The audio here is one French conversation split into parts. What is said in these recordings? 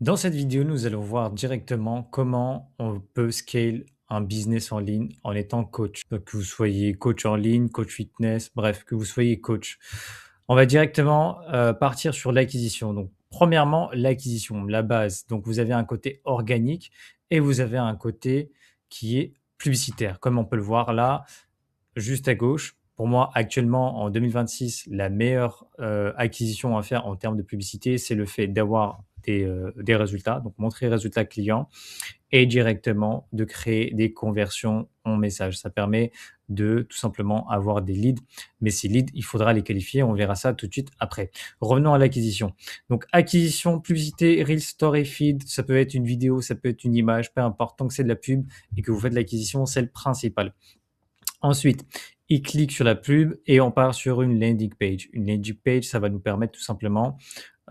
Dans cette vidéo, nous allons voir directement comment on peut scale un business en ligne en étant coach. Donc, que vous soyez coach en ligne, coach fitness, bref, que vous soyez coach. On va directement partir sur l'acquisition. Donc, premièrement, l'acquisition, la base. Donc, vous avez un côté organique et vous avez un côté qui est publicitaire, comme on peut le voir là, juste à gauche. Pour moi, actuellement, en 2026, la meilleure acquisition à faire en termes de publicité, c'est le fait d'avoir des résultats, donc montrer les résultats clients et directement de créer des conversions en message. Ça permet de tout simplement avoir des leads, mais ces leads, il faudra les qualifier. On verra ça tout de suite après. Revenons à l'acquisition. Donc, acquisition, publicité, Reel Story Feed, ça peut être une vidéo, ça peut être une image, peu importe, tant que c'est de la pub et que vous faites l'acquisition, c'est le principal. Ensuite, il clique sur la pub et on part sur une landing page. Une landing page, ça va nous permettre tout simplement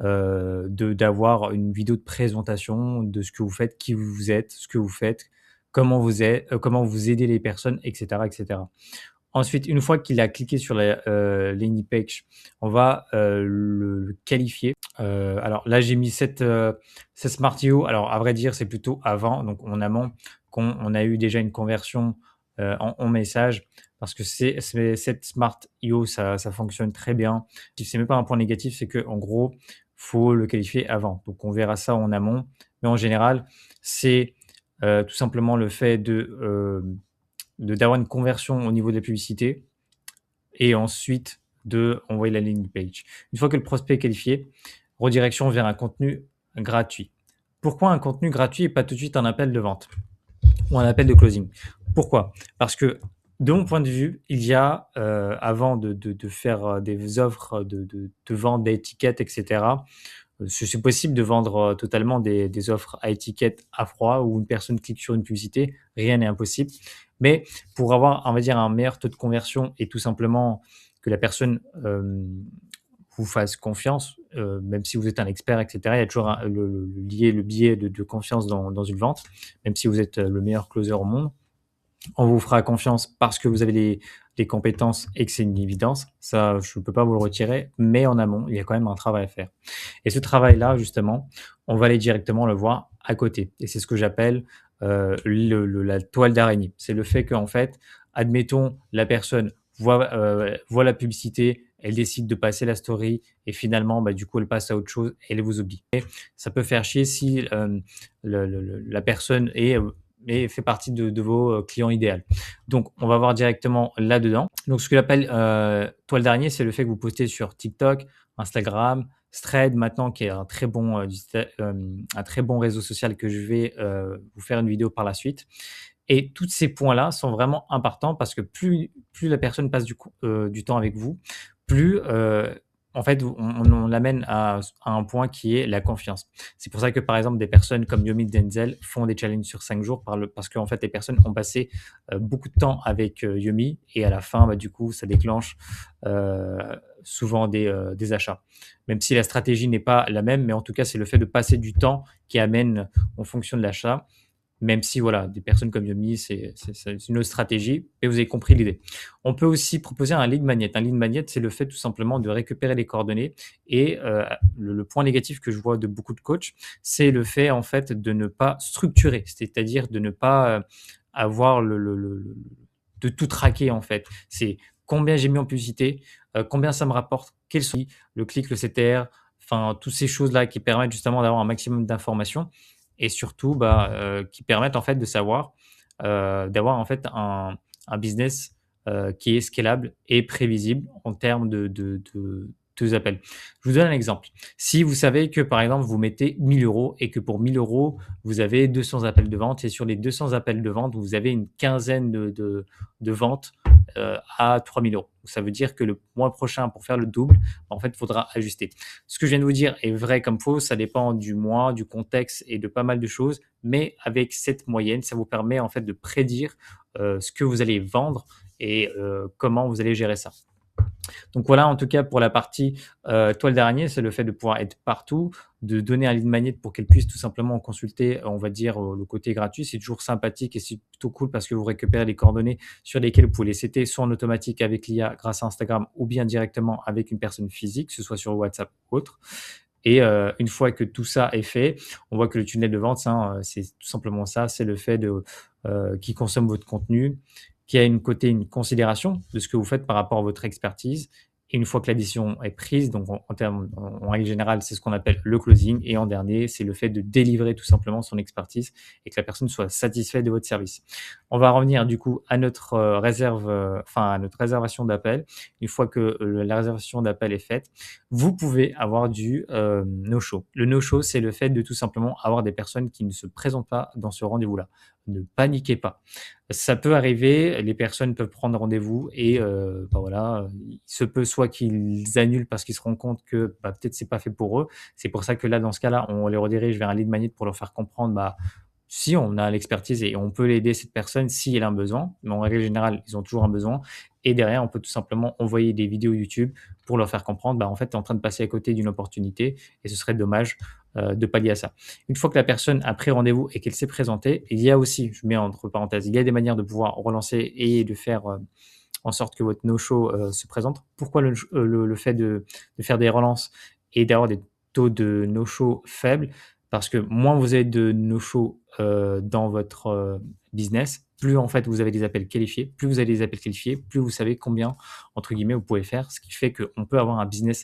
d'avoir une vidéo de présentation de ce que vous faites, qui vous êtes, ce que vous faites, comment vous aidez les personnes, etc., etc. Ensuite, une fois qu'il a cliqué sur la landing page, on va le qualifier. Alors là, j'ai mis cette Smartio. Alors, à vrai dire, c'est plutôt avant, donc en amont, qu'on a eu déjà une conversion en message parce que cette Smart IO, ça fonctionne très bien. Si c'est même pas un point négatif, c'est que en gros, faut le qualifier avant. Donc, on verra ça en amont. Mais en général, c'est tout simplement le fait d'avoir une conversion au niveau de la publicité et ensuite de envoyer la landing page. Une fois que le prospect est qualifié, redirection vers un contenu gratuit. Pourquoi un contenu gratuit et pas tout de suite un appel de vente ou un appel de closing? Pourquoi? Parce que de mon point de vue, il y a, avant de faire des offres de vente d'étiquettes, etc., c'est possible de vendre totalement des offres à étiquette à froid où une personne clique sur une publicité, rien n'est impossible. Mais pour avoir, on va dire, un meilleur taux de conversion et tout simplement que la personne vous fasse confiance, même si vous êtes un expert, etc., il y a toujours le biais de confiance dans une vente, même si vous êtes le meilleur closer au monde. On vous fera confiance parce que vous avez les compétences et que c'est une évidence. Ça, je ne peux pas vous le retirer, mais en amont, il y a quand même un travail à faire. Et ce travail-là, justement, on va aller directement le voir à côté. Et c'est ce que j'appelle la toile d'araignée. C'est le fait qu'en fait, admettons, la personne voit la publicité, elle décide de passer la story et finalement, bah, du coup, elle passe à autre chose et elle vous oublie. Et ça peut faire chier si la personne fait partie de vos clients idéaux. Donc, on va voir directement là-dedans. Donc, ce que j'appelle toile d'araignée, c'est le fait que vous postez sur TikTok, Instagram, Thread maintenant, qui est un très bon réseau social que je vais vous faire une vidéo par la suite. Et tous ces points-là sont vraiment importants parce que plus la personne passe du temps avec vous, plus en fait, on l'amène à un point qui est la confiance. C'est pour ça que, par exemple, des personnes comme Yomi Denzel font des challenges sur 5 jours parce qu'en fait, les personnes ont passé beaucoup de temps avec Yomi et à la fin, bah, du coup, ça déclenche souvent des achats. Même si la stratégie n'est pas la même, mais en tout cas, c'est le fait de passer du temps qui amène en fonction de l'achat. Même si voilà, des personnes comme Yomi, c'est une autre stratégie et vous avez compris l'idée. On peut aussi proposer un lead magnet. Un lead magnet, c'est le fait tout simplement de récupérer les coordonnées et le point négatif que je vois de beaucoup de coachs, c'est le fait en fait de ne pas structurer, c'est-à-dire de ne pas avoir de tout traquer en fait. C'est combien j'ai mis en publicité, combien ça me rapporte, quels sont le clic, le CTR, enfin toutes ces choses-là qui permettent justement d'avoir un maximum d'informations et surtout, bah, qui permettent en fait de savoir, d'avoir en fait un business, qui est scalable et prévisible en termes de appels. Je vous donne un exemple. Si vous savez que, par exemple, vous mettez 1 000 € et que pour 1 000 €, vous avez 200 appels de vente et sur les 200 appels de vente, vous avez une quinzaine de ventes, à 3 000 €. Ça veut dire que le mois prochain, pour faire le double, en fait, il faudra ajuster. Ce que je viens de vous dire est vrai comme faux, ça dépend du mois, du contexte et de pas mal de choses, mais avec cette moyenne, ça vous permet en fait de prédire ce que vous allez vendre et comment vous allez gérer ça. Donc voilà, en tout cas, pour la partie toile d'araignée, c'est le fait de pouvoir être partout, de donner un lead magnet pour qu'elle puisse tout simplement consulter, on va dire, le côté gratuit. C'est toujours sympathique et c'est plutôt cool parce que vous récupérez les coordonnées sur lesquelles vous pouvez les setter soit en automatique avec l'IA grâce à Instagram ou bien directement avec une personne physique, que ce soit sur WhatsApp ou autre. Et une fois que tout ça est fait, on voit que le tunnel de vente, c'est tout simplement ça, c'est le fait qui consomme votre contenu, qui a une considération de ce que vous faites par rapport à votre expertise. Et une fois que la décision est prise, donc en règle générale, c'est ce qu'on appelle le closing. Et en dernier, c'est le fait de délivrer tout simplement son expertise et que la personne soit satisfaite de votre service. On va revenir du coup à notre à notre réservation d'appel. Une fois que la réservation d'appel est faite, vous pouvez avoir du no-show. Le no-show, c'est le fait de tout simplement avoir des personnes qui ne se présentent pas dans ce rendez-vous-là. Ne paniquez pas. Ça peut arriver, les personnes peuvent prendre rendez-vous et voilà, il se peut soit qu'ils annulent parce qu'ils se rendent compte que peut-être c'est pas fait pour eux. C'est pour ça que là, dans ce cas-là, on les redirige vers un lead magnet pour leur faire comprendre si on a l'expertise et on peut l'aider cette personne si elle a un besoin, mais en règle générale, ils ont toujours un besoin. Et derrière, on peut tout simplement envoyer des vidéos YouTube pour leur faire comprendre, en fait, tu es en train de passer à côté d'une opportunité et ce serait dommage de pallier à ça. Une fois que la personne a pris rendez-vous et qu'elle s'est présentée, il y a aussi, je mets entre parenthèses, il y a des manières de pouvoir relancer et de faire en sorte que votre no-show se présente. Pourquoi le fait de faire des relances et d'avoir des taux de no-show faibles? Parce que moins vous avez de no-show dans votre business, plus en fait vous avez des appels qualifiés. Plus vous avez des appels qualifiés, plus vous savez combien, entre guillemets, vous pouvez faire. Ce qui fait qu'on peut avoir un business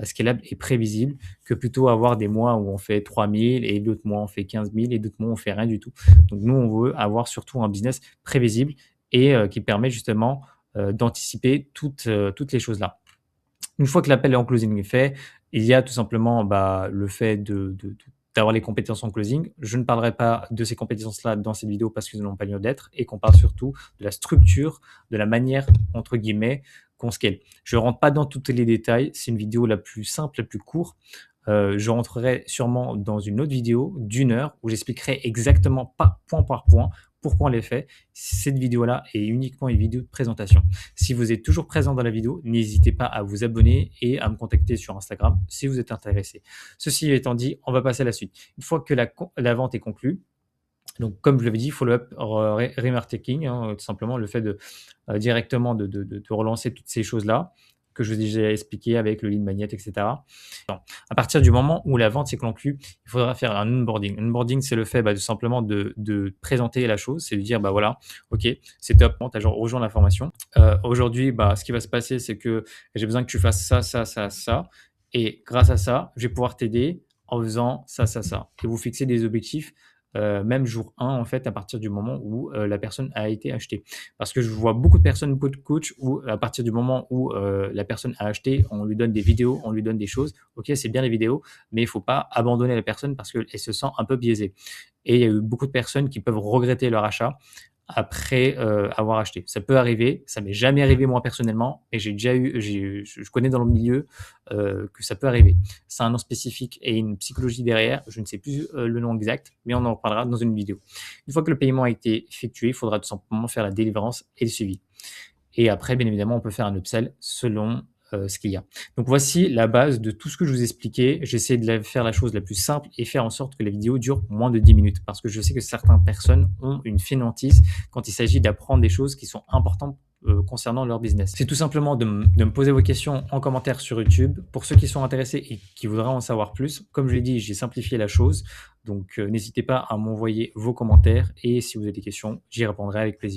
scalable et prévisible que plutôt avoir des mois où on fait 3 000 et d'autres mois on fait 15 000 et d'autres mois on fait rien du tout. Donc nous, on veut avoir surtout un business prévisible et qui permet justement d'anticiper toutes les choses là. Une fois que l'appel en closing est fait, il y a tout simplement le fait d'avoir les compétences en closing. Je ne parlerai pas de ces compétences-là dans cette vidéo parce qu'elles n'ont pas lieu d'être et qu'on parle surtout de la structure, de la manière, entre guillemets, qu'on scale. Je ne rentre pas dans tous les détails. C'est une vidéo la plus simple, la plus courte. Je rentrerai sûrement dans une autre vidéo d'1 heure où j'expliquerai exactement pas point par point pourquoi on les fait. Cette vidéo-là est uniquement une vidéo de présentation. Si vous êtes toujours présent dans la vidéo, n'hésitez pas à vous abonner et à me contacter sur Instagram si vous êtes intéressé. Ceci étant dit, on va passer à la suite. Une fois que la vente est conclue, donc comme je l'avais dit, follow-up, remarketing, tout simplement le fait de directement de relancer toutes ces choses-là que je vous ai déjà expliqué avec le lead magnet, etc. À partir du moment où la vente s'est conclue, il faudra faire un onboarding. Onboarding, c'est le fait tout simplement de présenter la chose, c'est de dire voilà, ok, c'est top, tu as rejoint la formation. Aujourd'hui, ce qui va se passer, c'est que j'ai besoin que tu fasses ça, ça, ça, ça. Et grâce à ça, je vais pouvoir t'aider en faisant ça, ça, ça. Et vous fixez des objectifs même jour 1, en fait, à partir du moment où la personne a été achetée. Parce que je vois beaucoup de personnes, beaucoup de coachs, où à partir du moment où la personne a acheté, on lui donne des vidéos, on lui donne des choses. Ok, c'est bien les vidéos, mais il ne faut pas abandonner la personne parce qu'elle se sent un peu biaisée. Et il y a eu beaucoup de personnes qui peuvent regretter leur achat après avoir acheté. Ça peut arriver, ça m'est jamais arrivé moi personnellement, mais je connais dans le milieu que ça peut arriver. C'est un nom spécifique et une psychologie derrière, je ne sais plus le nom exact, mais on en reparlera dans une vidéo. Une fois que le paiement a été effectué, il faudra tout simplement faire la délivrance et le suivi. Et après, bien évidemment, on peut faire un upsell selon ce qu'il y a. Donc voici la base de tout ce que je vous ai expliqué. J'essaie de faire la chose la plus simple et faire en sorte que la vidéo dure moins de 10 minutes parce que je sais que certaines personnes ont une fainéantise quand il s'agit d'apprendre des choses qui sont importantes concernant leur business. C'est tout simplement de me poser vos questions en commentaire sur YouTube. Pour ceux qui sont intéressés et qui voudraient en savoir plus, comme je l'ai dit, j'ai simplifié la chose. Donc n'hésitez pas à m'envoyer vos commentaires et si vous avez des questions, j'y répondrai avec plaisir.